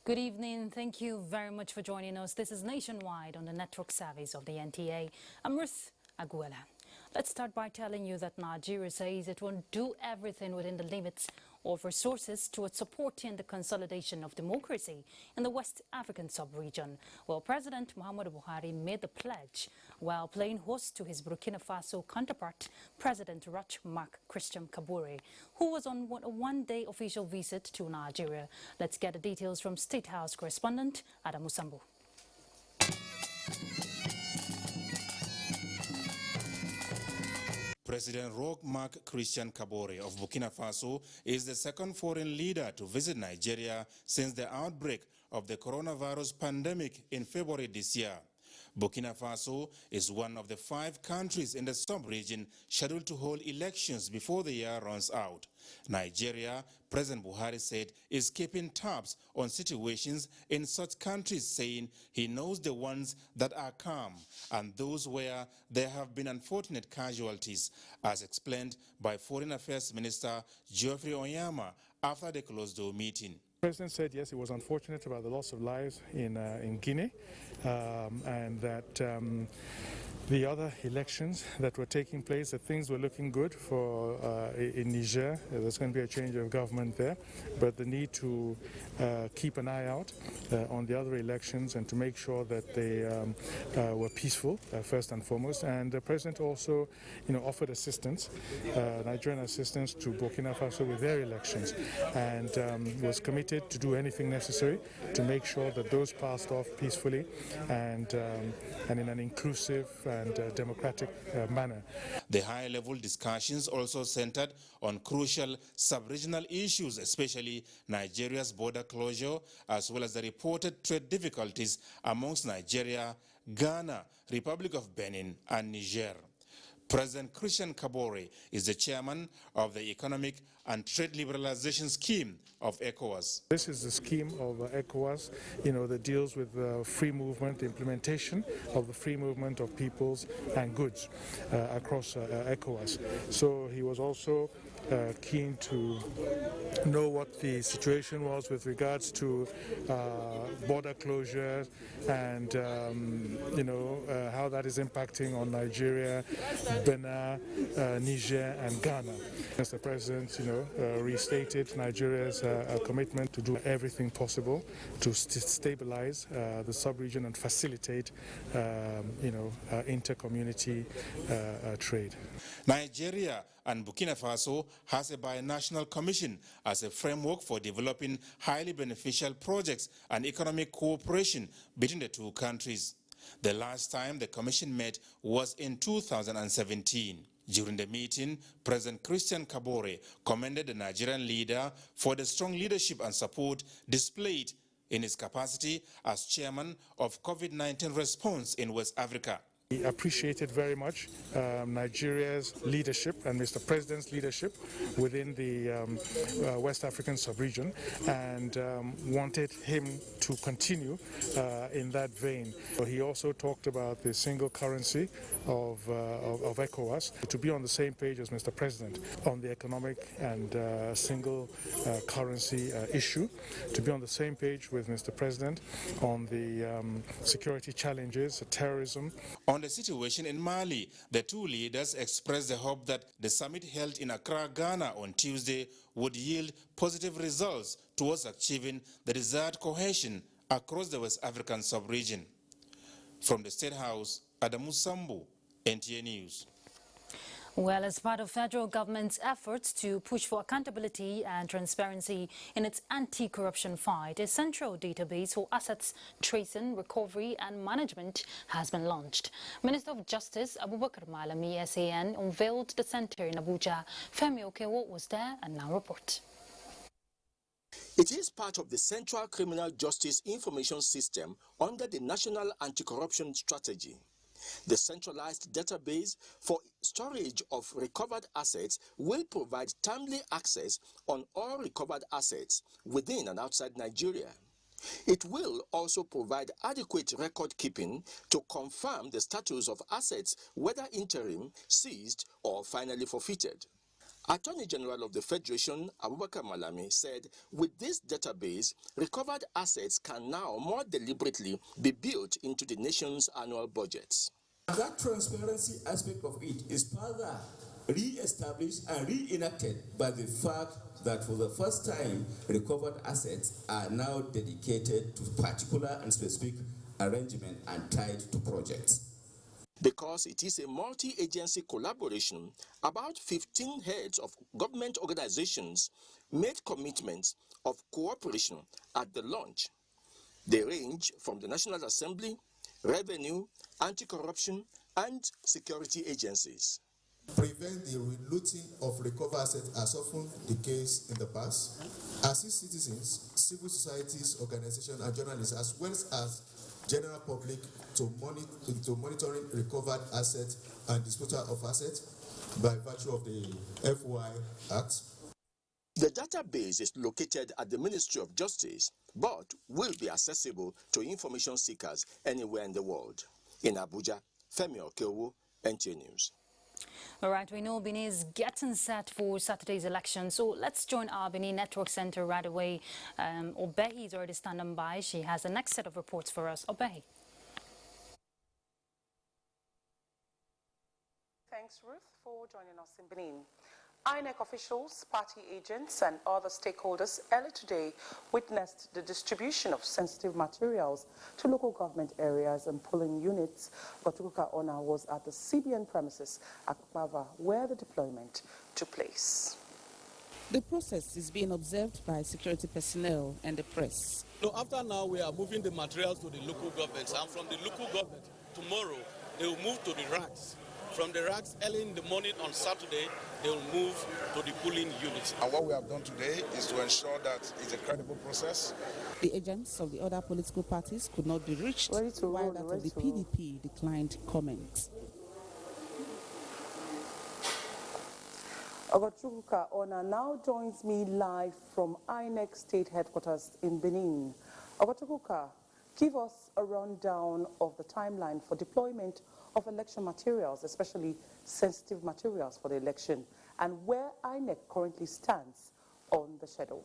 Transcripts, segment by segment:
Good evening. Thank you very much for joining us. This is Nationwide on the network service of the NTA. I'm Ruth, Aguele. Let's start by telling you that Nigeria says it will do everything within the limits of resources towards supporting the consolidation of democracy in the West African sub-region. Well, President Muhammadu Buhari made the pledge while playing host to his Burkina Faso counterpart, President Mark Christian Kabore, who was on a one-day official visit to Nigeria. Let's get the details from State House correspondent Adamu Sambu. President Mark Christian Kabore of Burkina Faso is the second foreign leader to visit Nigeria since the outbreak of the coronavirus pandemic in February this year. Burkina Faso is one of the 5 countries in the sub-region scheduled to hold elections before the year runs out. Nigeria, President Buhari said, is keeping tabs on situations in such countries, saying he knows the ones that are calm and those where there have been unfortunate casualties, as explained by Foreign Affairs Minister Geoffrey Onyama after the closed-door meeting. The President said, yes, he was unfortunate about the loss of lives in Guinea, and that the other elections that were taking place, that things were looking good for in Niger. There's going to be a change of government there, but the need to keep an eye out on the other elections and to make sure that they were peaceful, first and foremost. And the President also, offered assistance, Nigerian assistance to Burkina Faso with their elections, and was committed to do anything necessary to make sure that those passed off peacefully and in an inclusive and democratic manner. The high-level discussions also centered on crucial sub-regional issues, especially Nigeria's border closure, as well as the reported trade difficulties amongst Nigeria, Ghana, Republic of Benin, and Niger. President Christian Kabore is the chairman of the Economic and Trade Liberalization Scheme of ECOWAS. This is the scheme of ECOWAS, that deals with free movement, the implementation of the free movement of peoples and goods across ECOWAS. So he was also keen to know what the situation was with regards to border closure and how that is impacting on Nigeria, Benin, Niger and Ghana. Mr. President, restated Nigeria's commitment to do everything possible to stabilize the sub-region and facilitate, inter-community trade. Nigeria and Burkina Faso has a binational commission as a framework for developing highly beneficial projects and economic cooperation between the two countries. The last time the commission met was in 2017. During the meeting, President Christian Kabore commended the Nigerian leader for the strong leadership and support displayed in his capacity as chairman of COVID-19 response in West Africa. He appreciated very much Nigeria's leadership and Mr. President's leadership within the West African sub-region and wanted him to continue in that vein. He also talked about the single currency of ECOWAS, to be on the same page as Mr. President on the economic and single currency issue, to be on the same page with Mr. President on the security challenges, terrorism. On the situation in Mali, the two leaders expressed the hope that the summit held in Accra, Ghana on Tuesday would yield positive results towards achieving the desired cohesion across the West African sub-region. From the State House, Adamu Sambu, NTA News. Well, as part of federal government's efforts to push for accountability and transparency in its anti-corruption fight, a central database for assets tracing, recovery and management has been launched. Minister of Justice Abubakar Malami SAN unveiled the center in Abuja. Femi Okewo was there and now reports. It is part of the Central Criminal Justice Information System under the National Anti-Corruption Strategy. The centralized database for storage of recovered assets will provide timely access on all recovered assets within and outside Nigeria. It will also provide adequate record keeping to confirm the status of assets, whether interim, seized, or finally forfeited. Attorney General of the Federation, Abubakar Malami, said with this database, recovered assets can now more deliberately be built into the nation's annual budgets. That transparency aspect of it is further re-established and reenacted by the fact that for the first time, recovered assets are now dedicated to particular and specific arrangement and tied to projects. Because it is a multi-agency collaboration, about 15 heads of government organizations made commitments of cooperation at the launch. They range from the National Assembly, Revenue, Anti-Corruption, and security agencies. Prevent the relooting of recovered assets as often the case in the past. Assist citizens, civil societies, organizations, and journalists, as well as general public to monitoring recovered assets and disposal of assets by virtue of the FY Act. The database is located at the Ministry of Justice, but will be accessible to information seekers anywhere in the world. In Abuja, Femi Okeowo, NTA News. All right, we know Benin is getting set for Saturday's election, so let's join our Benin Network Center right away. Obehi is already standing by. She has the next set of reports for us. Obehi. Thanks, Ruth, for joining us in Benin. INEC officials, party agents and other stakeholders early today witnessed the distribution of sensitive materials to local government areas and polling units. Gotukuka Ona was at the CBN premises at Mava, where the deployment took place. The process is being observed by security personnel and the press. So after now, we are moving the materials to the local governments, and from the local government, tomorrow, they will move to the racks. From the racks, early in the morning on Saturday, they will move to the polling units. And what we have done today is to ensure that it's a credible process. The agents of the other political parties could not be reached, while that of the PDP declined comments. Ogochukuka Ona now joins me live from INEC State Headquarters in Benin. Ogochukuka, give us a rundown of the timeline for deployment of election materials, especially sensitive materials for the election, and where INEC currently stands on the schedule.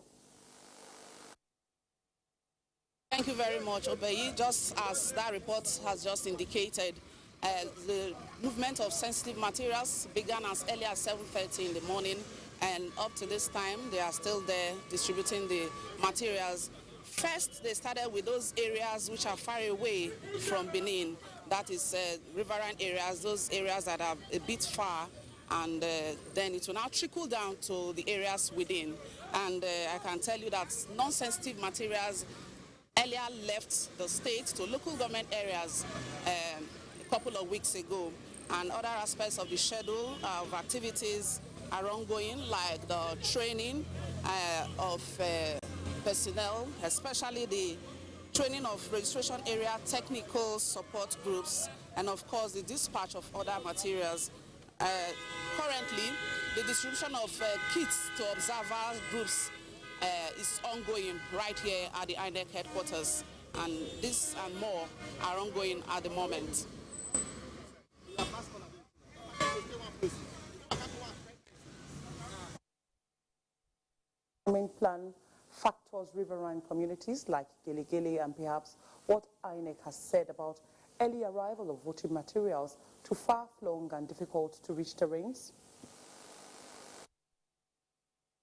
Thank you very much, Obeyi. Just as that report has just indicated, the movement of sensitive materials began as early as 7:30 in the morning, and up to this time, they are still there distributing the materials. First, they started with those areas which are far away from Benin, that is riverine areas, those areas that are a bit far, and then it will now trickle down to the areas within. And I can tell you that non-sensitive materials earlier left the state to local government areas a couple of weeks ago, and other aspects of the schedule of activities are ongoing, like the training of personnel, especially the training of registration area technical support groups, and of course the dispatch of other materials. Currently, the distribution of kits to observer groups is ongoing right here at the INEC headquarters, and this and more are ongoing at the moment. Main plan factors riverine communities like Gele and perhaps what INEC has said about early arrival of voting materials to far-flung and difficult to reach terrains?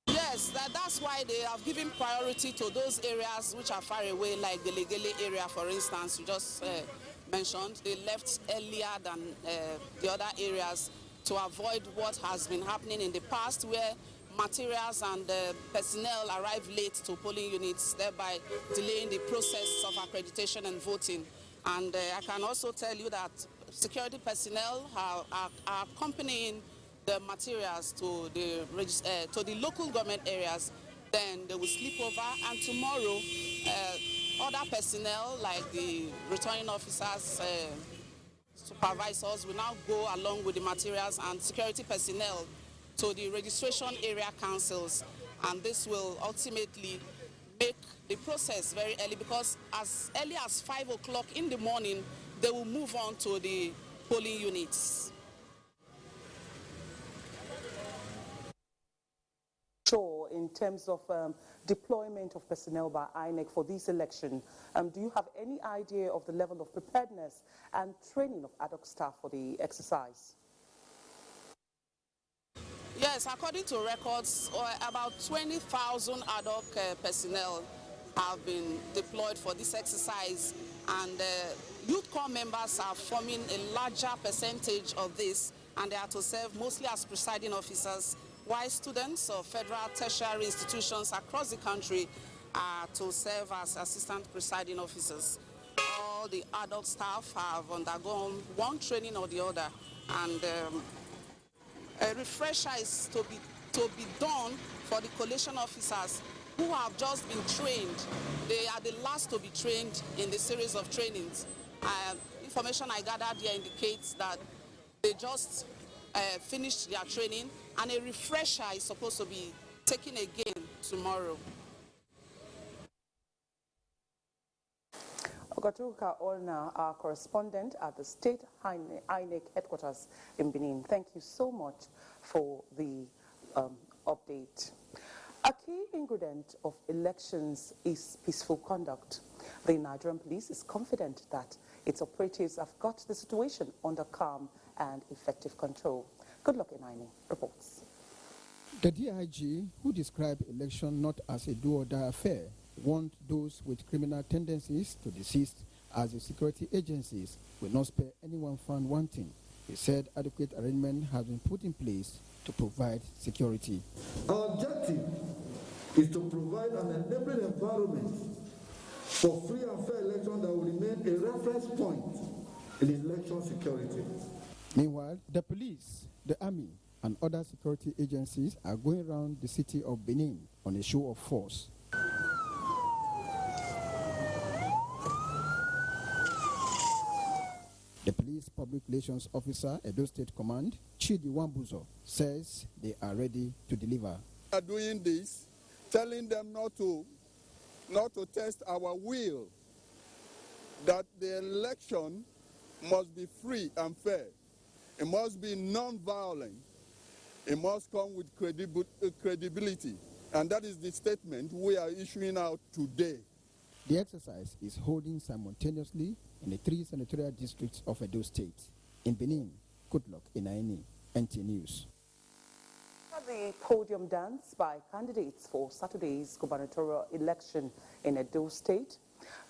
Yes, that's why they have given priority to those areas which are far away, like the Gele area, for instance, you just mentioned. They left earlier than the other areas to avoid what has been happening in the past, where materials and personnel arrive late to polling units, thereby delaying the process of accreditation and voting. And I can also tell you that security personnel are accompanying the materials to the local government areas. Then they will sleep over, and tomorrow other personnel like the returning officers, supervisors will now go along with the materials, and security personnel to the registration area councils, and this will ultimately make the process very early, because as early as 5 o'clock in the morning, they will move on to the polling units. in terms of deployment of personnel by INEC for this election. Do you have any idea of the level of preparedness and training of ad hoc staff for the exercise? Yes, according to records, about 20,000 ad hoc personnel have been deployed for this exercise, and youth corps members are forming a larger percentage of this, and they are to serve mostly as presiding officers, while students of federal tertiary institutions across the country are to serve as assistant presiding officers. All the ad hoc staff have undergone one training or the other, and a refresher is to be done for the collation officers who have just been trained. They are the last to be trained in the series of trainings. Information I gathered here indicates that they just finished their training, and a refresher is supposed to be taken again tomorrow. Ogatuka Olna, our correspondent at the State INEC headquarters in Benin. Thank you so much for the update. A key ingredient of elections is peaceful conduct. The Nigerian police is confident that its operatives have got the situation under calm and effective control. Good luck, Inaini reports. The DIG, who described election not as a do-or-die affair, warned those with criminal tendencies to desist, as the security agencies will not spare anyone found wanting. He said adequate arrangement has been put in place to provide security. Our objective is to provide an enabling environment for free and fair election that will remain a reference point in election security. Meanwhile, the police, the army, and other security agencies are going around the city of Benin on a show of force. The police public relations officer, Edo State Command, Chidi Wambuzo, says they are ready to deliver. We are doing this, telling them not to test our will, that the election must be free and fair. It must be non-violent. It must come with credibility. And that is the statement we are issuing out today. The exercise is holding simultaneously in the 3 senatorial districts of Edo State. In Benin, Goodluck Inaini, NTA News. The podium dance by candidates for Saturday's gubernatorial election in Edo State.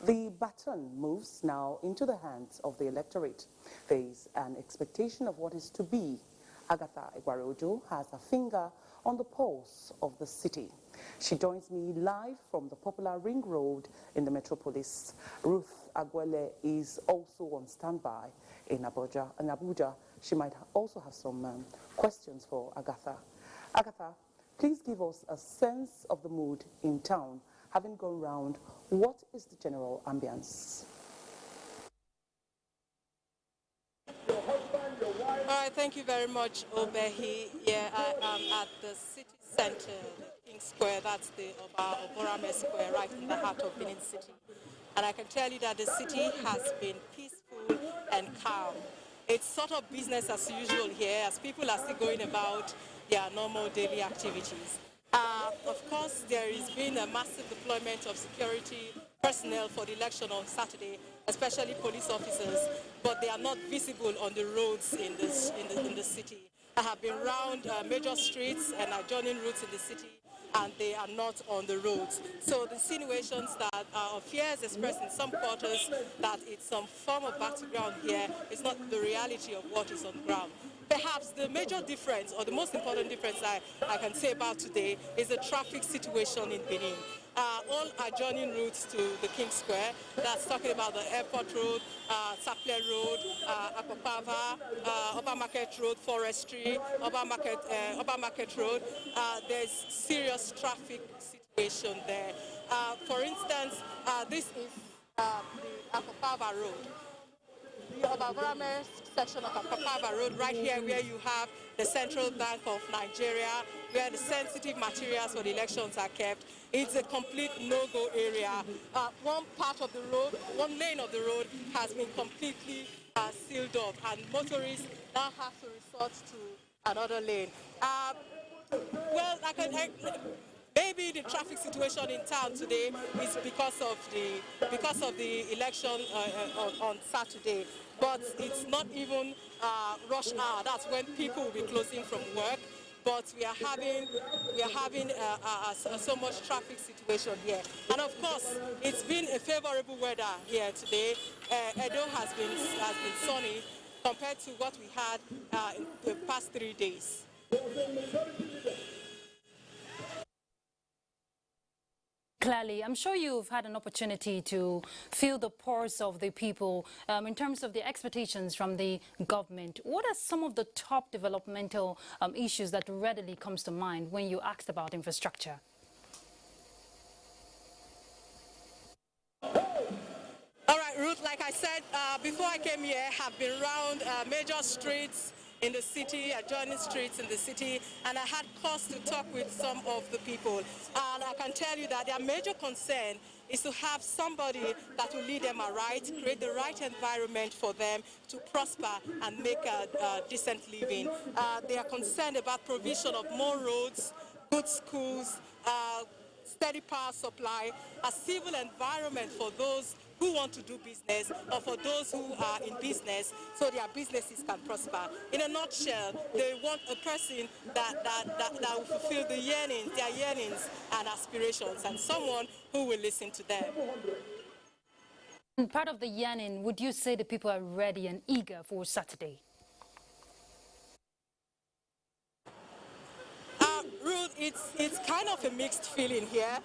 The baton moves now into the hands of the electorate. There is an expectation of what is to be. Agatha Aguele has a finger on the pulse of the city. She joins me live from the popular Ring Road in the metropolis. Ruth Aguele is also on standby in Abuja. She might also have some questions for Agatha. Agatha, please give us a sense of the mood in town. Having gone round, what is the general ambience? All right, thank you very much, Obehi. Yeah, I am at the city center, the King Square. That's the Oborame Square, right in the heart of Benin City. And I can tell you that the city has been peaceful and calm. It's sort of business as usual here, as people are still going about their normal daily activities. Of course, there has been a massive deployment of security personnel for the election on Saturday, especially police officers, but they are not visible on the roads in the city. I have been around major streets and adjoining routes in the city, and they are not on the roads. So the insinuations that are fears expressed in some quarters that it's some form of battleground here is not the reality of what is on the ground. Perhaps the major difference, or the most important difference I can say about today, is the traffic situation in Benin. All adjoining routes to the King Square, that's talking about the Airport Road, Saple Road, Akopava, Upper Market Road, Forestry, Upper Market Road, there's serious traffic situation there. For instance, this is the Akopava Road. The Obavorame section of Akopava Road, right here where you have the Central Bank of Nigeria, where the sensitive materials for the elections are kept. It's a complete no-go area. One part of the road, one lane of the road has been completely sealed off, and motorists now have to resort to another lane. Well, maybe the traffic situation in town today is because of the election on Saturday. But it's not even rush hour. That's when people will be closing from work. But we are having so much traffic situation here. And of course, it's been a favorable weather here today. Edo has been sunny compared to what we had in the past 3 days. Clearly, I'm sure you've had an opportunity to feel the pulse of the people in terms of the expectations from the government. What are some of the top developmental issues that readily comes to mind when you asked about infrastructure? All right, Ruth, like I said, before I came here, I have been around major streets in the city, adjoining streets in the city, and I had cause to talk with some of the people. And I can tell you that their major concern is to have somebody that will lead them aright, create the right environment for them to prosper and make a decent living. They are concerned about provision of more roads, good schools, steady power supply, a civil environment for those who want to do business or for those who are in business so their businesses can prosper. In a nutshell, they want a person that will fulfill their yearnings and aspirations, and someone who will listen to them. And part of the yearning, would you say the people are ready and eager for Saturday? Ruth, it's kind of a mixed feeling here.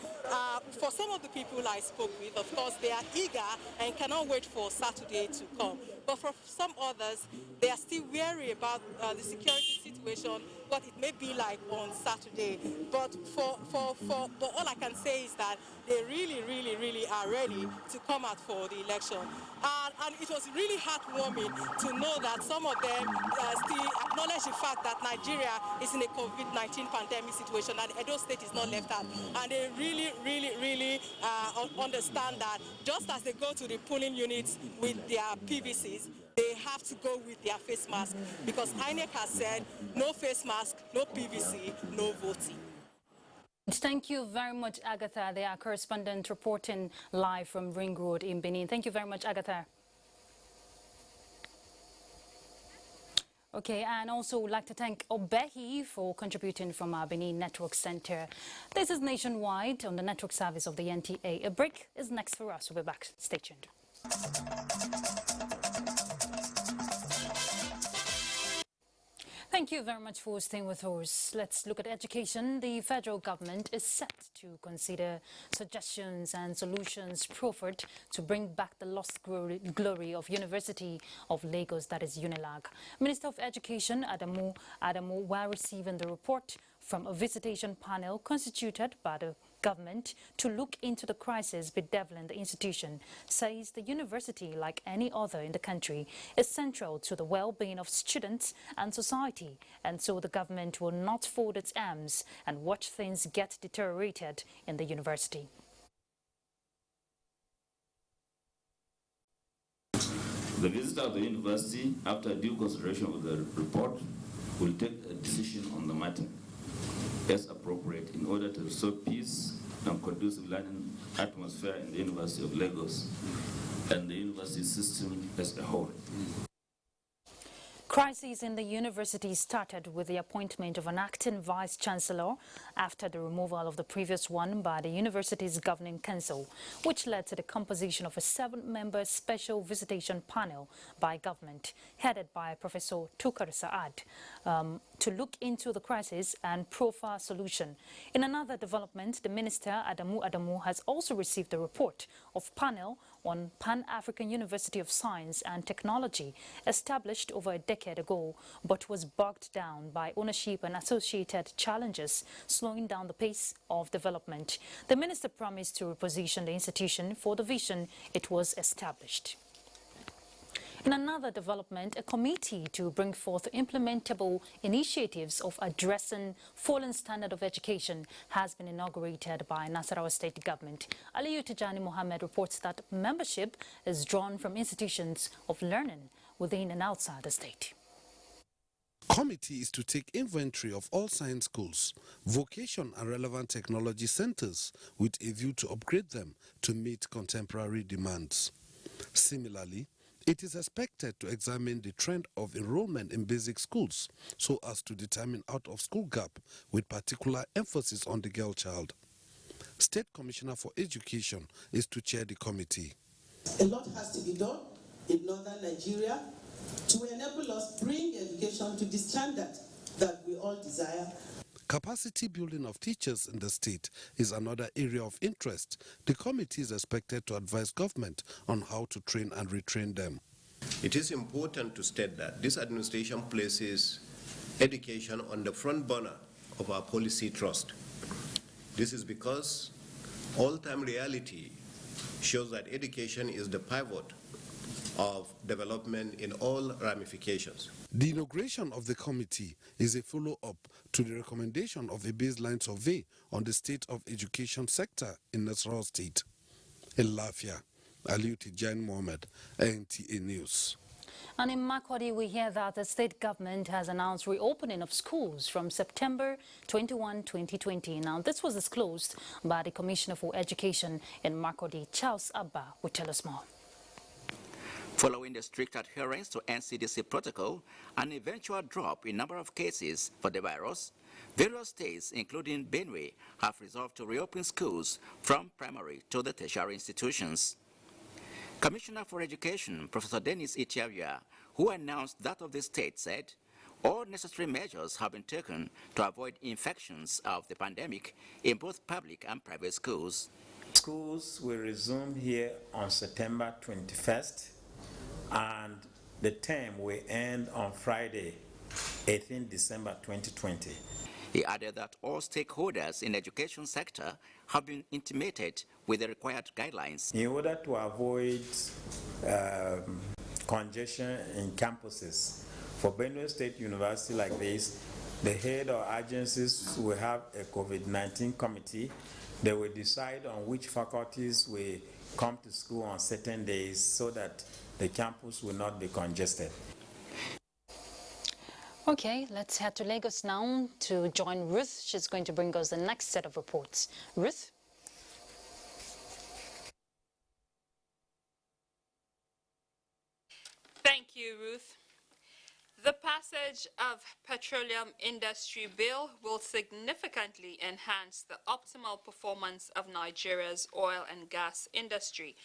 For some of the people I spoke with, of course, they are eager and cannot wait for Saturday to come. But for some others, they are still wary about the security situation, what it may be like on Saturday. But but all I can say is that they really are ready to come out for the election. And it was really heartwarming to know that some of them still acknowledge the fact that Nigeria is in a COVID-19 pandemic situation and Edo State is not left out. And they really understand that just as they go to the polling units with their PVCs, they have to go with their face mask, because INEC has said no face mask, no PVC, no voting. Thank you very much, Agatha. They are correspondent reporting live from Ring Road in Benin. Thank you very much, Agatha. Okay, and also would like to thank Obehi for contributing from our Benin Network Center. This is Nationwide on the network service of the NTA. A break is next for us. We'll be back. Stay tuned. Thank you very much for staying with us. Let's look at education. The federal government is set to consider suggestions and solutions proffered to bring back the lost glory of University of Lagos, that is UNILAG. Minister of Education Adamu, while receiving the report from a visitation panel constituted by the government to look into the crisis bedeviling the institution, says the university, like any other in the country, is central to the well-being of students and society, and so the government will not fold its arms and watch things get deteriorated in the university. The visitor of the university, after due consideration of the report, will take a decision on the matter as appropriate in order to restore peace and conducive learning atmosphere in the University of Lagos and the university system as a whole. Crisis in the university started with the appointment of an acting vice-chancellor after the removal of the previous one by the university's governing council, which led to the composition of a 7-member special visitation panel by government, headed by Professor Tukar Saad, to look into the crisis and proffer a solution. In another development, the minister, Adamu, has also received the report of panel on Pan-African University of Science and Technology, established over a decade ago, but was bogged down by ownership and associated challenges, slowing down the pace of development. The minister promised to reposition the institution for the vision it was established. In another development, a committee to bring forth implementable initiatives of addressing fallen standard of education has been inaugurated by Nasarawa State Government. Aliyu Tijani Mohammed reports that membership is drawn from institutions of learning within and outside the state. committee is to take inventory of all science schools, vocation and relevant technology centers with a view to upgrade them to meet contemporary demands. Similarly, it is expected to examine the trend of enrollment in basic schools so as to determine out-of-school gap with particular emphasis on the girl child. State Commissioner for Education is to chair the committee. A lot has to be done in northern Nigeria to enable us bring education to the standard that we all desire. Capacity building of teachers in the state is another area of interest. The committee is expected to advise government on how to train and retrain them. It is important to state that this administration places education on the front burner of our policy thrust. This is because all-time reality shows that education is the pivot of development in all ramifications. The inauguration of the committee is a follow-up to the recommendation of a baseline survey on the state of education sector in Nasarawa State. In Lafia, Aliu Tijan Mohammed, NTA News. And in Makurdi, we hear that the state government has announced reopening of schools from September 21, 2020. Now, this was disclosed by the Commissioner for Education in Makurdi, Charles Abba, will tell us more. Following the strict adherence to NCDC protocol and eventual drop in number of cases for the virus, various states, including Benue, have resolved to reopen schools from primary to the tertiary institutions. Commissioner for Education, Professor Dennis Itiavia, who announced that of the state, said all necessary measures have been taken to avoid infections of the pandemic in both public and private schools. Schools will resume here on September 21st, and the term will end on Friday, 18 December 2020. He added that all stakeholders in the education sector have been intimated with the required guidelines. In order to avoid congestion in campuses, for Benue State University like this, the head of agencies will have a COVID-19 committee. They will decide on which faculties will come to school on certain days so that the campus will not be congested. Okay, let's head to Lagos now to join Ruth. She's going to bring us the next set of reports. Ruth? Thank you, Ruth. The passage of Petroleum Industry Bill will significantly enhance the optimal performance of Nigeria's oil and gas industry.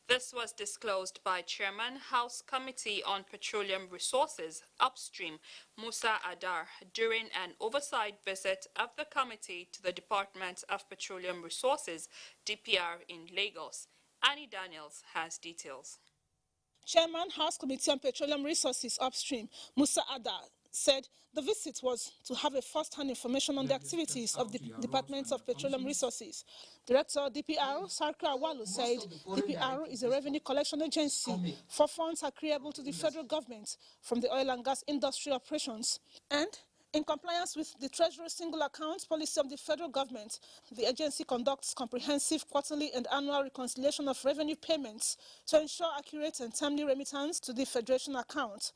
This was disclosed by Chairman, House Committee on Petroleum Resources, Upstream, Musa Adar, during an oversight visit of the committee to the Department of Petroleum Resources, DPR, in Lagos. Annie Daniels has details. Chairman, House Committee on Petroleum Resources, Upstream, Musa Adar, said the visit was to have a first-hand information on the activities of the Department of Petroleum Resources. Director DPR, Sarkra Awalu, said DPR is a revenue collection agency for funds accruable to the federal government from the oil and gas industry operations. And in compliance with the Treasury Single Account policy of the federal government, the agency conducts comprehensive quarterly and annual reconciliation of revenue payments to ensure accurate and timely remittance to the Federation account,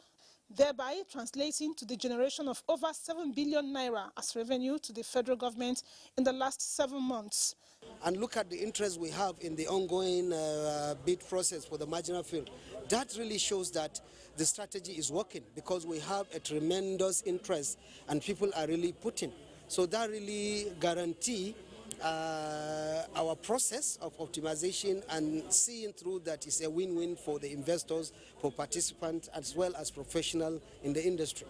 thereby translating to the generation of over 7 billion naira as revenue to the federal government in the last 7 months. And look at the interest we have in the ongoing bid process for the marginal field. That really shows that the strategy is working because we have a tremendous interest and people are really putting. So that really guarantees our process of optimization and seeing through that is a win-win for the investors, for participants, as well as professionals in the industry.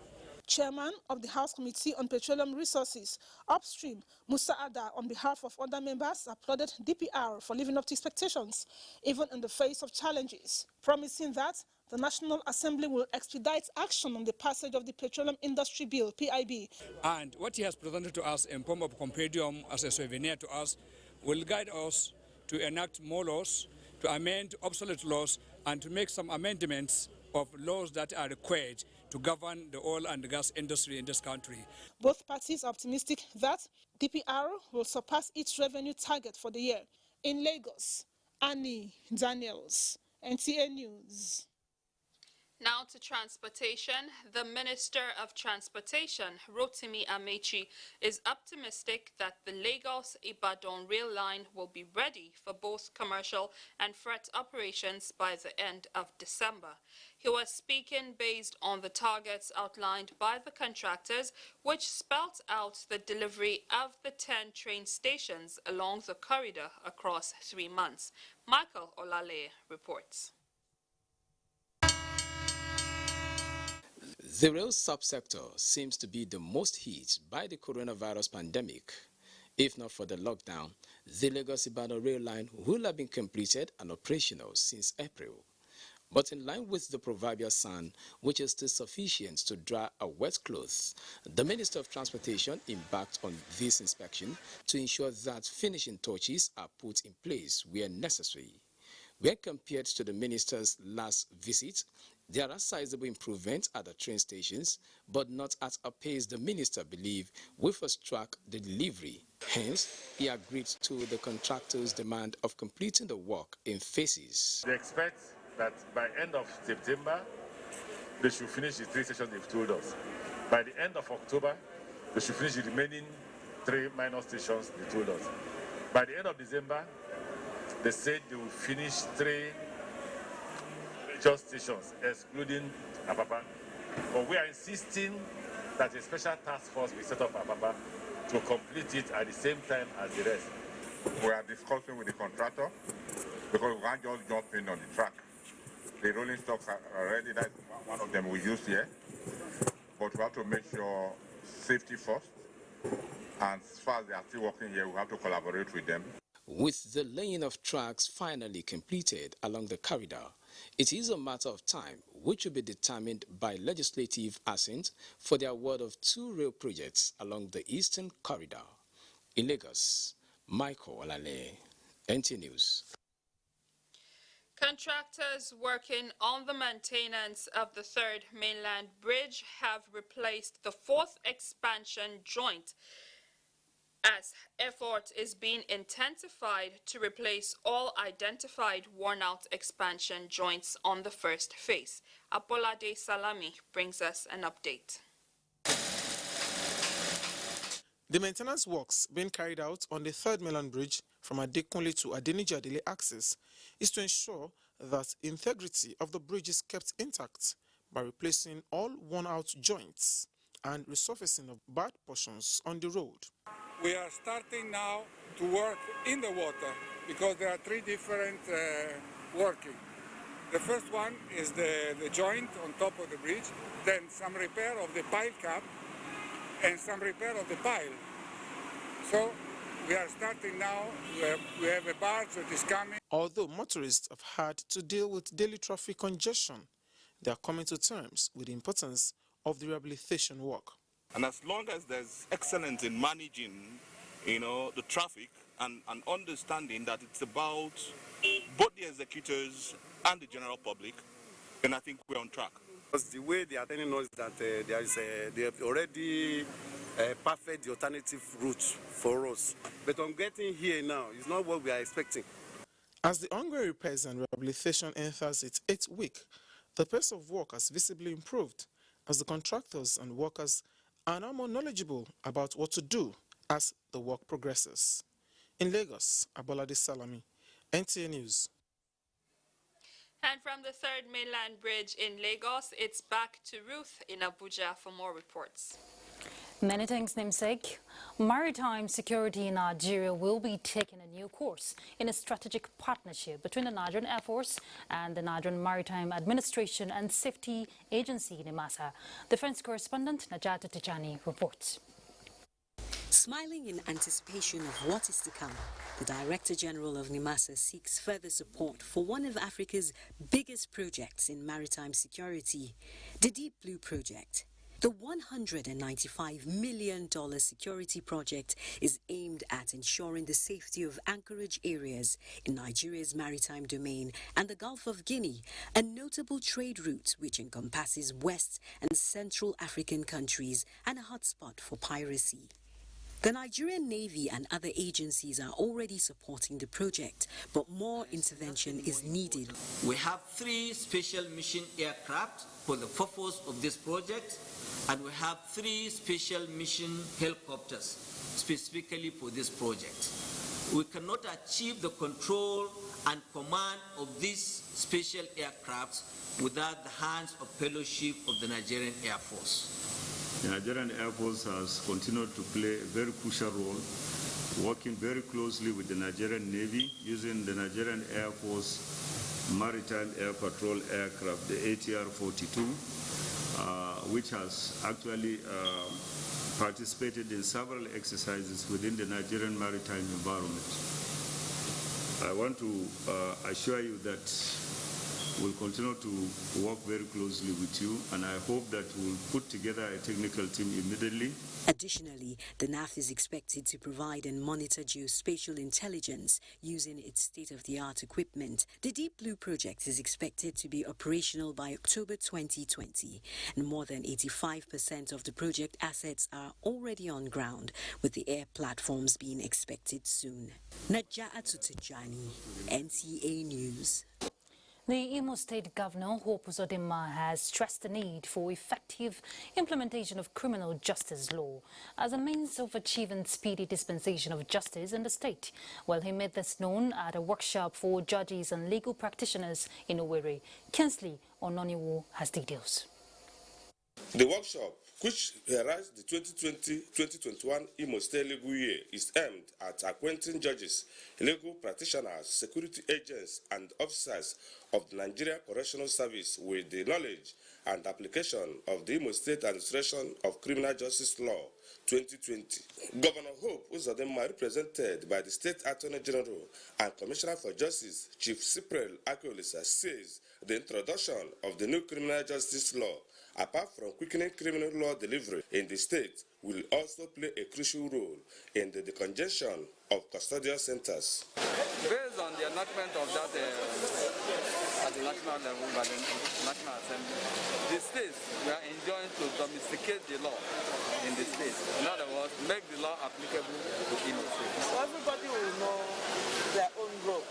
Chairman of the House Committee on Petroleum Resources, Upstream, Musa Adar, on behalf of other members, applauded DPR for living up to expectations, even in the face of challenges, promising that the National Assembly will expedite action on the passage of the Petroleum Industry Bill, PIB. And what he has presented to us in form of compendium as a souvenir to us will guide us to enact more laws, to amend obsolete laws, and to make some amendments of laws that are required to govern the oil and gas industry in this country. Both parties are optimistic that DPR will surpass its revenue target for the year. In Lagos, Annie Daniels, NTA News. Now to transportation. The Minister of Transportation, Rotimi Amechi, is optimistic that the Lagos-Ibadan rail line will be ready for both commercial and freight operations by the end of December. He was speaking based on the targets outlined by the contractors, which spelt out the delivery of the 10 train stations along the corridor across 3 months. Michael Olale reports. The rail subsector seems to be the most hit by the coronavirus pandemic. If not for the lockdown, the Lagos-Ibadan rail line will have been completed and operational since April. But in line with the proverbial sun, which is still sufficient to dry a wet cloth, the Minister of Transportation embarked on this inspection to ensure that finishing touches are put in place where necessary. When compared to the Minister's last visit, there are sizable improvements at the train stations, but not at a pace the Minister believed will fast-track the delivery. Hence, he agreed to the contractor's demand of completing the work in phases. They expect that by end of September, they should finish the 3 stations they've told us. By the end of October, they should finish the remaining 3 minor stations they told us. By the end of December, they said they will finish 3 major stations, excluding Apapa. But we are insisting that a special task force be set up at Apapa to complete it at the same time as the rest. We are discussing with the contractor because we can't just jump in on the track. The rolling stocks are ready. That's one of them we use here. But we have to make sure safety first. And as far as they are still working here, we have to collaborate with them. With the laying of tracks finally completed along the corridor, it is a matter of time which will be determined by legislative assent for the award of 2 rail projects along the eastern corridor. In Lagos, Michael Olale, NTA News. Contractors working on the maintenance of the 3rd mainland bridge have replaced the 4th expansion joint as effort is being intensified to replace all identified worn-out expansion joints on the first phase. Abolade Salami brings us an update. The maintenance works being carried out on the 3rd mainland bridge from Adekunle to Adeniji-Adele axis is to ensure that integrity of the bridge is kept intact by replacing all worn-out joints and resurfacing of bad portions on the road. We are starting now to work in the water because there are 3 different working. The first one is the joint on top of the bridge, then some repair of the pile cap and some repair of the pile. So we are starting now. We have a barge that is coming. Although motorists have had to deal with daily traffic congestion, they are coming to terms with the importance of the rehabilitation work. And as long as there's excellence in managing, the traffic and understanding that it's about both the executors and the general public, then I think we're on track. Because the way they are telling us that they have already perfect the alternative route for us. But on getting here now, it's not what we are expecting. As the ongoing repairs and rehabilitation enters its 8th week, the pace of work has visibly improved as the contractors and workers are now more knowledgeable about what to do as the work progresses. In Lagos, Abolade Salami, NTA News. And from the 3rd mainland bridge in Lagos, it's back to Ruth in Abuja for more reports. Many thanks, namesake. Maritime security in Nigeria will be taking a new course in a strategic partnership between the Nigerian Air Force and the Nigerian Maritime Administration and Safety Agency, NIMASA. Defense correspondent Najata Tijani reports. Smiling in anticipation of what is to come, the Director General of NIMASA seeks further support for one of Africa's biggest projects in maritime security, the Deep Blue Project. The $195 million security project is aimed at ensuring the safety of anchorage areas in Nigeria's maritime domain and the Gulf of Guinea, a notable trade route which encompasses West and Central African countries and a hotspot for piracy. The Nigerian Navy and other agencies are already supporting the project, but more intervention is needed. We have 3 special mission aircraft for the purpose of this project, and we have 3 special mission helicopters specifically for this project. We cannot achieve the control and command of these special aircraft without the hands of fellowship of the Nigerian Air Force. The Nigerian Air Force has continued to play a very crucial role, working very closely with the Nigerian Navy, using the Nigerian Air Force Maritime Air Patrol aircraft, the ATR-42, which has actually participated in several exercises within the Nigerian maritime environment. I want to assure you that we'll continue to work very closely with you, and I hope that we'll put together a technical team immediately. Additionally, the NAF is expected to provide and monitor geospatial intelligence using its state-of-the-art equipment. The Deep Blue project is expected to be operational by October 2020, and more than 85% of the project assets are already on ground, with the air platforms being expected soon. Naja'atu Tijani, NTA News. The Imo State Governor, Hope Uzodinma, has stressed the need for effective implementation of criminal justice law as a means of achieving speedy dispensation of justice in the state. Well, he made this known at a workshop for judges and legal practitioners in Owerri. Kinsley Ononiwo has details. The workshop, which heralds the 2020-2021 Imo State legal year, is aimed at acquainting judges, legal practitioners, security agents, and officers of the Nigerian Correctional Service with the knowledge and application of the Imo State Administration of Criminal Justice Law 2020. Governor Hope Uzodinma, represented by the State Attorney General and Commissioner for Justice, Chief Cypriel Aguele, says the introduction of the new criminal justice law, apart from quickening criminal law delivery in the state, will also play a crucial role in the decongestion of custodial centers. Based on the enactment of that at the national level by the National Assembly, the states were enjoined to domesticate the law in the state. In other words, make the law applicable to Imo State. So everybody will know their own role,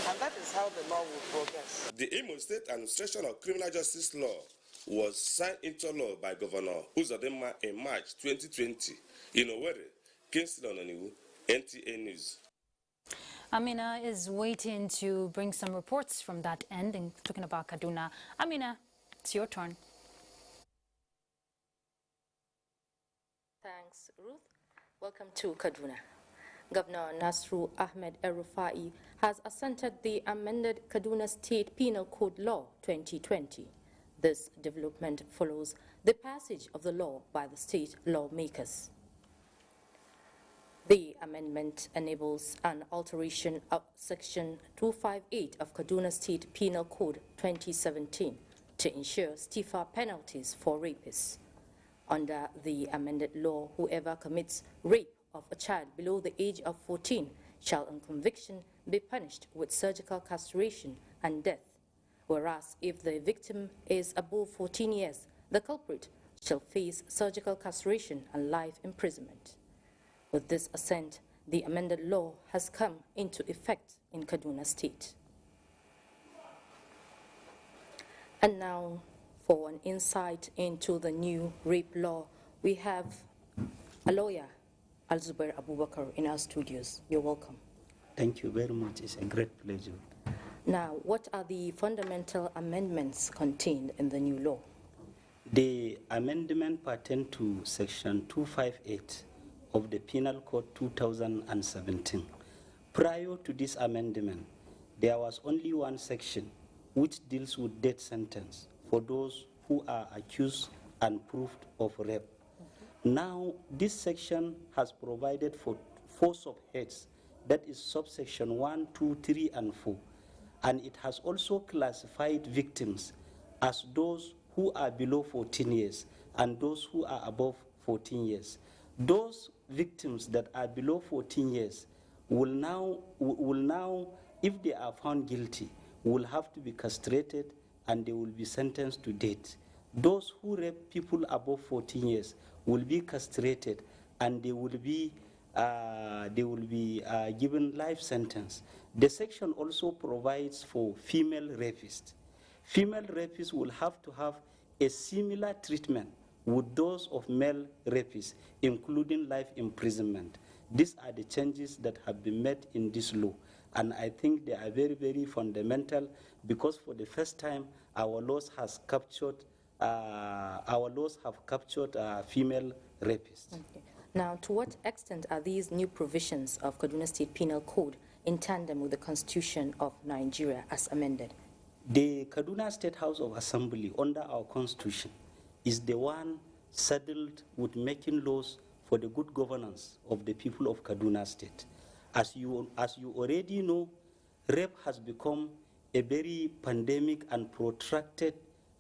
and that is how the law will progress. The Imo State Administration of Criminal Justice Law was signed into law by Governor Uzodinma in March 2020. In Owerri, Kinsley Ononiwo, NTA News. Amina is waiting to bring some reports from that end, and talking about Kaduna. Amina, it's your turn. Thanks, Ruth. Welcome to Kaduna. Governor Nasru Ahmed El-Rufai has assented the amended Kaduna State Penal Code Law 2020. This development follows the passage of the law by the state lawmakers. The amendment enables an alteration of Section 258 of Kaduna State Penal Code 2017 to ensure stiffer penalties for rapists. Under the amended law, whoever commits rape of a child below the age of 14 shall on conviction be punished with surgical castration and death, whereas if the victim is above 14 years, the culprit shall face surgical castration and life imprisonment. With this assent, the amended law has come into effect in Kaduna State. And now, for an insight into the new rape law, we have a lawyer, Al-Zubair Abubakar, in our studios. You're welcome. Thank you very much. It's a great pleasure. Now, what are the fundamental amendments contained in the new law? The amendment pertain to Section 258 of the Penal Code 2017. Prior to this amendment, there was only one section which deals with death sentence for those who are accused and proved of rape. Now, this section has provided for force of heads, that is subsection 1, 2, 3, and 4. And it has also classified victims as those who are below 14 years and those who are above 14 years. Those victims that are below 14 years will now, if they are found guilty, will have to be castrated and they will be sentenced to death. Those who rape people above 14 years will be castrated and they will be given life sentence. The section also provides for female rapists. Female rapists will have to have a similar treatment with those of male rapists, including life imprisonment. These are the changes that have been made in this law, and I think they are very, very fundamental, because for the first time our laws have captured female rapists. Okay. Now, to what extent are these new provisions of Kaduna State Penal Code in tandem with the Constitution of Nigeria as amended? The Kaduna State House of Assembly, under our Constitution, is the one saddled with making laws for the good governance of the people of Kaduna State. As you already know, rape has become a very pandemic and protracted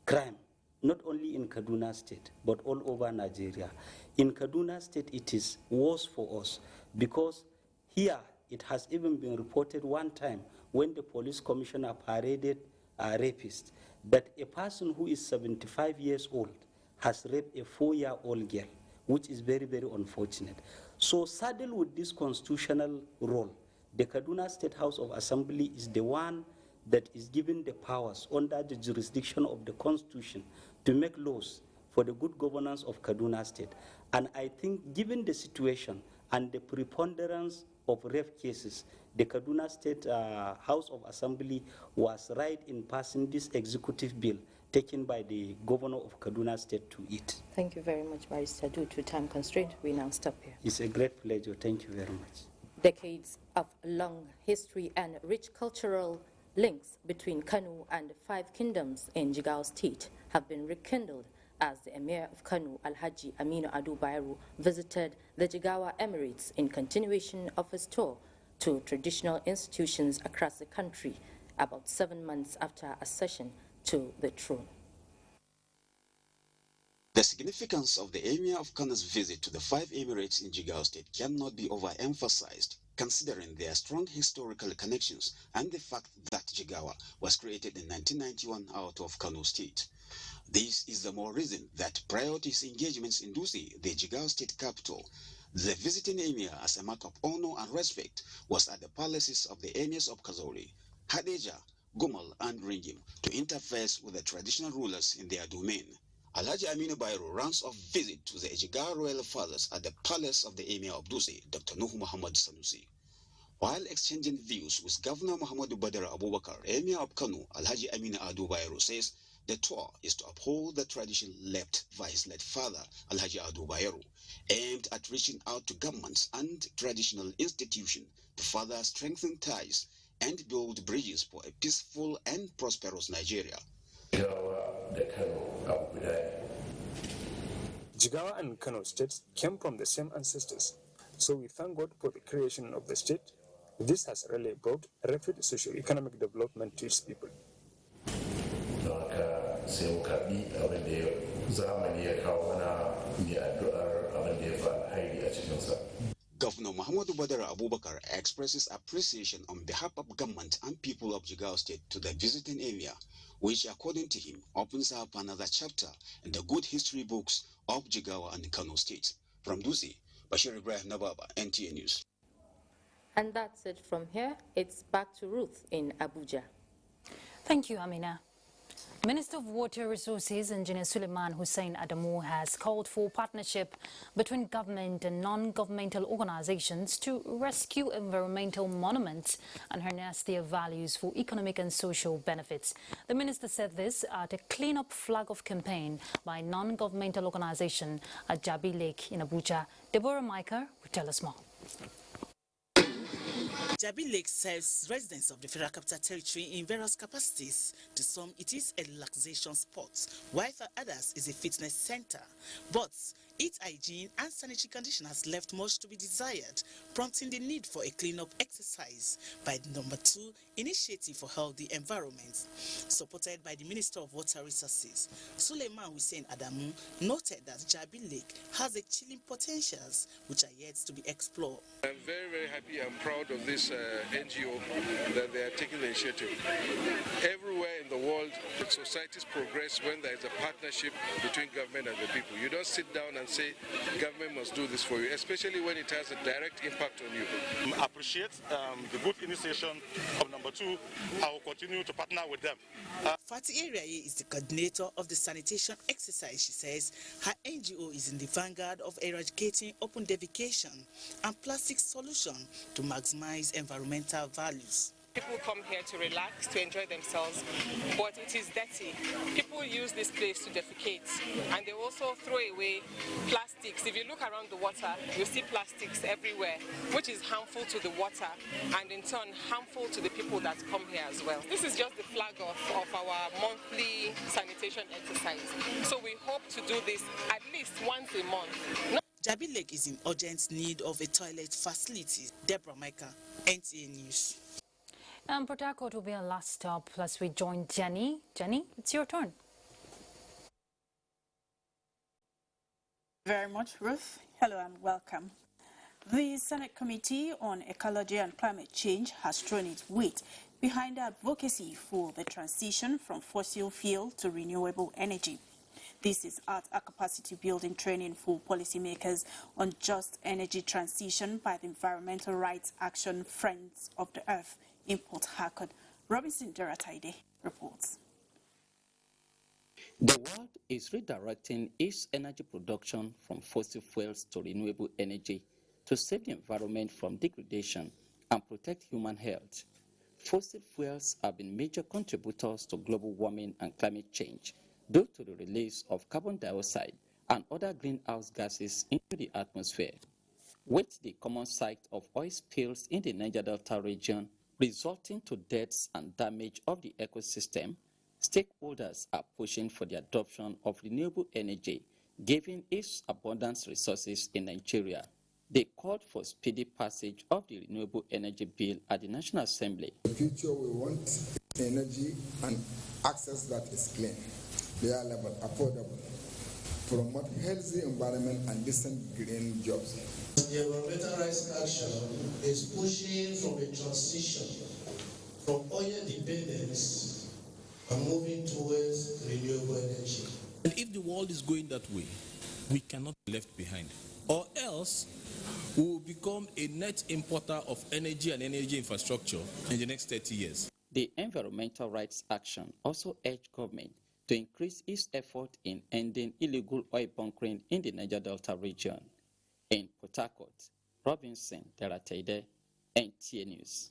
crime, not only in Kaduna State, but all over Nigeria. In Kaduna State, it is worse for us, because here it has even been reported one time when the police commissioner paraded a rapist, that a person who is 75 years old has raped a 4-year-old girl, which is very, very unfortunate. So saddled with this constitutional role, the Kaduna State House of Assembly is the one that is given the powers under the jurisdiction of the Constitution to make laws for the good governance of Kaduna State. And I think, given the situation and the preponderance of rape cases, the Kaduna State House of Assembly was right in passing this executive bill taken by the governor of Kaduna State to it. Thank you very much, Barrister. Due to time constraint, we now stop here. It's a great pleasure. Thank you very much. Decades of long history and rich cultural links between Kano and 5 kingdoms in Jigawa State have been rekindled as the Emir of Kano, Alhaji Aminu Ado Bayero, visited the Jigawa Emirates in continuation of his tour to traditional institutions across the country about 7 months after accession to the throne. The significance of the Emir of Kano's visit to the 5 Emirates in Jigawa State cannot be overemphasized, considering their strong historical connections and the fact that Jigawa was created in 1991 out of Kano State. This is the more reason that prior to his engagements in Dusi, the Jigawa State capital, the visiting Emir, as a mark of honor and respect, was at the palaces of the Emirs of Kazori, Hadeja, Gumal, and Ringim to interface with the traditional rulers in their domain. Alhaji Aminu Bayero rounds off visit to the Jigawa royal fathers at the palace of the Emir of Dusi, Dr. Nuhu Muhammad Sanusi. While exchanging views with Governor Muhammadu Badr Abubakar, Emir of Kano, Alhaji Aminu Ado Bayero says the tour is to uphold the tradition left by his late father, Alhaji Ado Bayero, aimed at reaching out to governments and traditional institutions to further strengthen ties and build bridges for a peaceful and prosperous Nigeria. Jigawa and Kano states came from the same ancestors, so we thank God for the creation of the state. This has really brought rapid socio-economic development to its people. Governor Muhammadu Badr Abubakar expresses appreciation on behalf of government and people of Jigawa State to the visiting Emir, which, according to him, opens up another chapter in the good history books of Jigawa and Kano States. From Dusi, Bashir Ibrahim Nababa, NTA News. And that's it from here. It's back to Ruth in Abuja. Thank you, Amina. Minister of Water Resources, Engineer Suleiman Hussein Adamu, has called for partnership between government and non-governmental organizations to rescue environmental monuments and harness their values for economic and social benefits. The minister said this at a clean-up flag-off campaign by non-governmental organization at Jabi Lake in Abuja. Deborah Micah will tell us more. Jabi Lake serves residents of the Federal Capital Territory in various capacities. To some, it is a relaxation spot, while for others, it's a fitness center. But its hygiene and sanitary condition has left much to be desired, prompting the need for a clean-up exercise by the #2 Initiative for Healthy Environment, supported by the Minister of Water Resources. Suleiman Hussein Adamu noted that Jabi Lake has a chilling potentials which are yet to be explored. I'm very, very happy and proud of this NGO that they are taking the initiative. Everywhere in the world, societies progress when there is a partnership between government and the people. You don't sit down and and say, government must do this for you, especially when it has a direct impact on you. I appreciate the good initiation of number 2. I will continue to partner with them. Fati Eriaye is the coordinator of the sanitation exercise. She says her NGO is in the vanguard of eradicating open defecation and plastic solution to maximize environmental values. People come here to relax, to enjoy themselves, but it is dirty. People use this place to defecate, and they also throw away plastics. If you look around the water, you see plastics everywhere, which is harmful to the water, and in turn harmful to the people that come here as well. This is just the flag of our monthly sanitation exercise. So we hope to do this at least once a month. Jabi Lake is in urgent need of a toilet facility. Deborah Micah, NTA News. Port Harcourt will be our last stop, plus we join Jenny. Jenny, it's your turn. Very much, Ruth. Hello and welcome. The Senate Committee on Ecology and Climate Change has thrown its weight behind the advocacy for the transition from fossil fuel to renewable energy. This is at a capacity building training for policymakers on just energy transition by the Environmental Rights Action Friends of the Earth in Port Harcourt. Robinson Derataide reports. The world is redirecting its energy production from fossil fuels to renewable energy to save the environment from degradation and protect human health. Fossil fuels have been major contributors to global warming and climate change due to the release of carbon dioxide and other greenhouse gases into the atmosphere. With the common sight of oil spills in the Niger Delta region resulting to deaths and damage of the ecosystem, stakeholders are pushing for the adoption of renewable energy, given its abundant resources in Nigeria. They called for speedy passage of the Renewable Energy Bill at the National Assembly. In the future, we want energy and access that is clean, reliable, affordable, promote healthy environment and decent green jobs. The Environmental Rights Action is pushing from a transition from oil dependence and moving towards renewable energy. And if the world is going that way, we cannot be left behind. Or else, we will become a net importer of energy and energy infrastructure in the next 30 years. The Environmental Rights Action also urged government to increase its effort in ending illegal oil bunkering in the Niger Delta region. In Port Harcourt, Robinson Derataide, NTA News.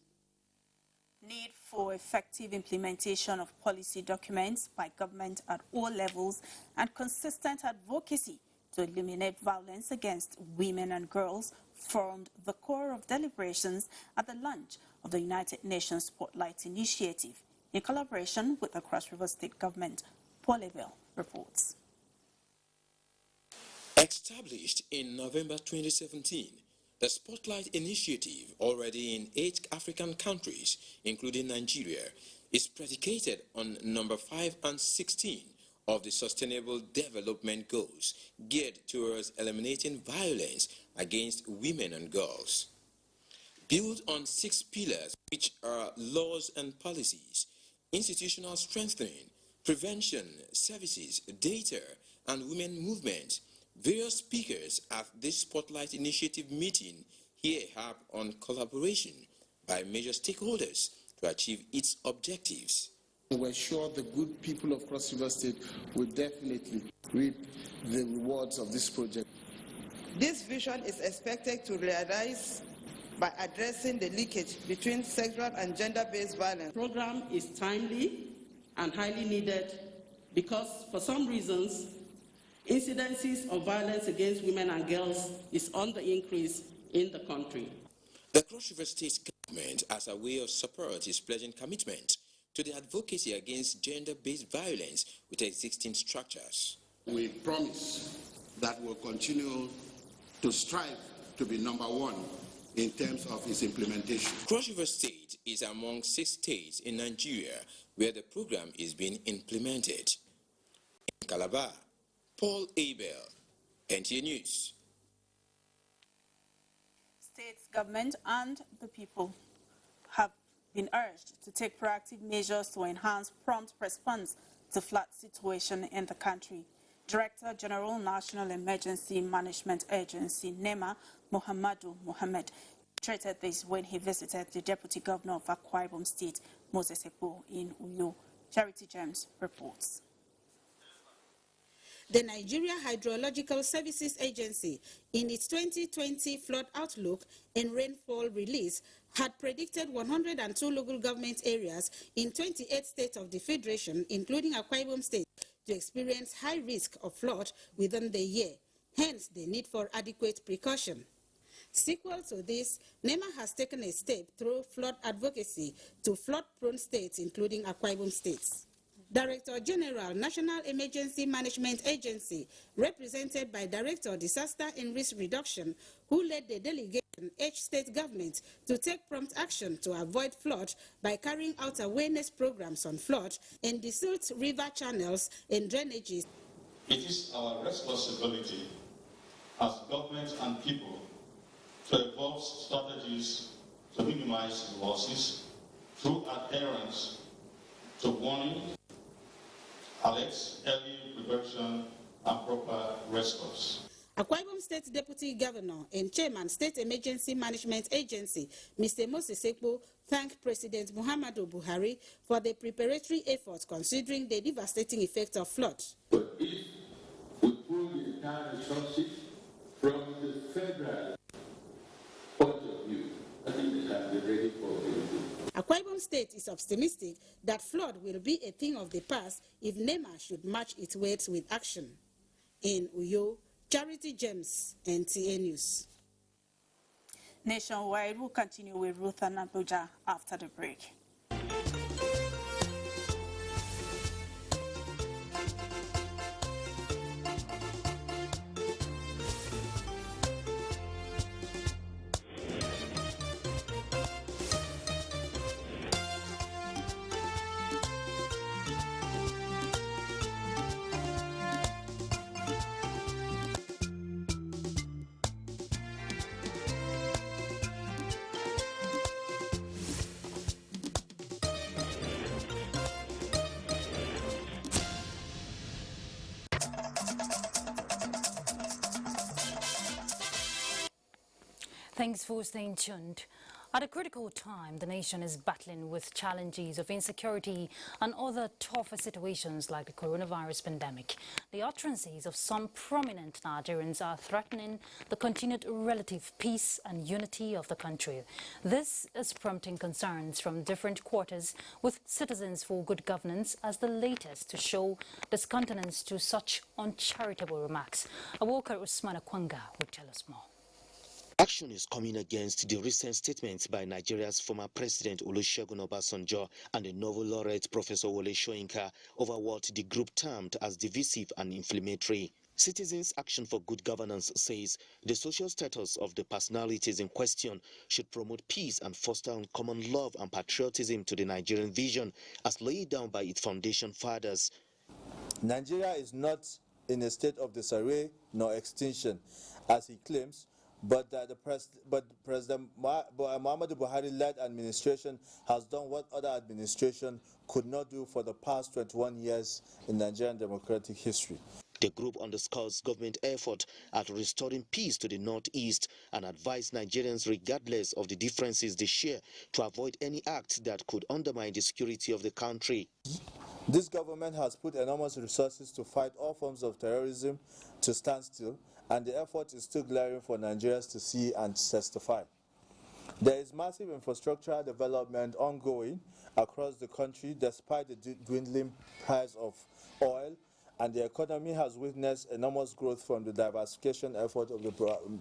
Need for effective implementation of policy documents by government at all levels and consistent advocacy to eliminate violence against women and girls formed the core of deliberations at the launch of the United Nations Spotlight Initiative in collaboration with the Cross River State Government. Paul Abel reports. Established in November 2017, the Spotlight Initiative, already in 8 African countries, including Nigeria, is predicated on number 5 and 16 of the Sustainable Development Goals, geared towards eliminating violence against women and girls. Built on 6 pillars, which are laws and policies, institutional strengthening, prevention, services, data, and women movement, various speakers at this Spotlight Initiative meeting here harp on collaboration by major stakeholders to achieve its objectives. We're sure the good people of Cross River State will definitely reap the rewards of this project. This vision is expected to realize by addressing the leakage between sexual and gender-based violence. The program is timely and highly needed because, for some reasons, incidences of violence against women and girls is on the increase in the country. The Cross River State government, as a way of support, is pledging commitment to the advocacy against gender-based violence with existing structures. We promise that we'll continue to strive to be number 1 in terms of its implementation. Cross River State is among 6 states in Nigeria where the program is being implemented. In Calabar, Paul Abel, NTA News. States, government and the people have been urged to take proactive measures to enhance prompt response to flood situation in the country. Director General National Emergency Management Agency NEMA, Muhammadu Mohammed, treated this when he visited the Deputy Governor of Akwa Ibom State, Moses Ekpo, in Uyo. Charity James reports. The Nigeria Hydrological Services Agency, in its 2020 flood outlook and rainfall release, had predicted 102 local government areas in 28 states of the Federation, including Akwa Ibom State, to experience high risk of flood within the year, hence the need for adequate precaution. Sequel to this, NEMA has taken a step through flood advocacy to flood-prone states, including Akwa Ibom states. Director General, National Emergency Management Agency, represented by Director Disaster and Risk Reduction, who led the delegation urged state government to take prompt action to avoid flood by carrying out awareness programs on flood and the silt river channels and drainages. It is our responsibility as government and people to evolve strategies to minimize losses through adherence to warning, alerts, early prevention, and proper response. Akwa Ibom State Deputy Governor and Chairman State Emergency Management Agency, Mr. Moses Ekpo, thanked President Muhammadu Buhari for the preparatory efforts considering the devastating effect of flood. But if we pull the entire resources from the federal point of view, I think they can be ready for it. Akwa Ibom State is optimistic that flood will be a thing of the past if NEMA should match its words with action. In Uyo, Charity James, NTA News. Nationwide will continue with Ruth and Abuja after the break. Thanks for staying tuned. At a critical time, the nation is battling with challenges of insecurity and other tougher situations like the coronavirus pandemic. The utterances of some prominent Nigerians are threatening the continued relative peace and unity of the country. This is prompting concerns from different quarters, with Citizens for Good Governance as the latest to show discountenance to such uncharitable remarks. Abuja Akwanga will tell us more. Action is coming against the recent statements by Nigeria's former President Olusegun Obasanjo and the Nobel laureate Professor Wole Soyinka over what the group termed as divisive and inflammatory. Citizens Action for Good Governance says the social status of the personalities in question should promote peace and foster uncommon love and patriotism to the Nigerian vision as laid down by its foundation fathers. Nigeria is not in a state of disarray nor extinction, as he claims, but President Muhammadu Buhari-led administration has done what other administration could not do for the past 21 years in Nigerian democratic history. The group underscores government effort at restoring peace to the northeast and advised Nigerians, regardless of the differences they share, to avoid any act that could undermine the security of the country. This government has put enormous resources to fight all forms of terrorism to stand still, and the effort is still glaring for Nigerians to see and testify. There is massive infrastructural development ongoing across the country despite the dwindling price of oil, and the economy has witnessed enormous growth from the diversification effort of the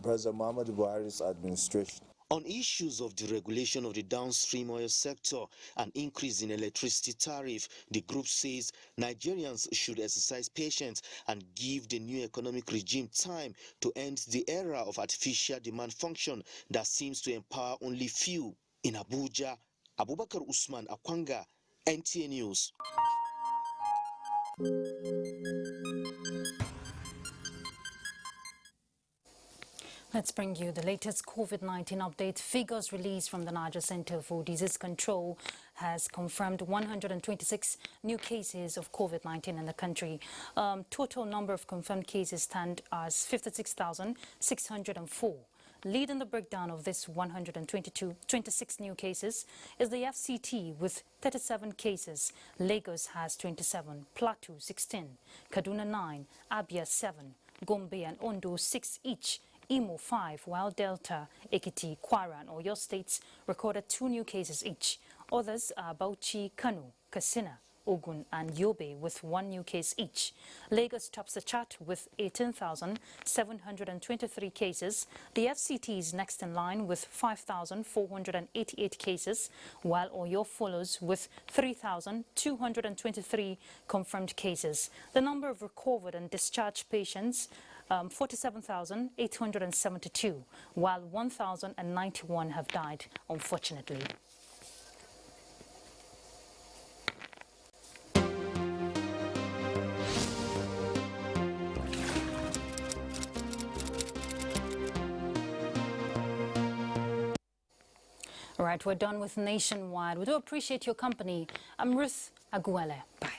President Muhammadu Buhari's administration. On issues of the regulation of the downstream oil sector and increase in electricity tariff, the group says Nigerians should exercise patience and give the new economic regime time to end the era of artificial demand function that seems to empower only few. In Abuja, Abubakar Usman Akwanga, NTA News. Let's bring you the latest COVID-19 update. Figures released from the Niger Center for Disease Control has confirmed 126 new cases of COVID-19 in the country. Total number of confirmed cases stand as 56,604. Leading the breakdown of this 26 new cases is the FCT with 37 cases. Lagos has 27, Plateau 16, Kaduna 9, Abia 7, Gombe and Ondo 6 each. Imo 5, while Delta, Ekiti, Kwara and Oyo states recorded 2 new cases each. Others are Bauchi, Kano, Katsina, Ogun and Yobe with 1 new case each. Lagos tops the chart with 18,723 cases. The FCT is next in line with 5,488 cases, while Oyo follows with 3,223 confirmed cases. The number of recovered and discharged patients 47,872, while 1,091 have died, unfortunately. All right, we're done with Nationwide. We do appreciate your company. I'm Ruth Aguele. Bye.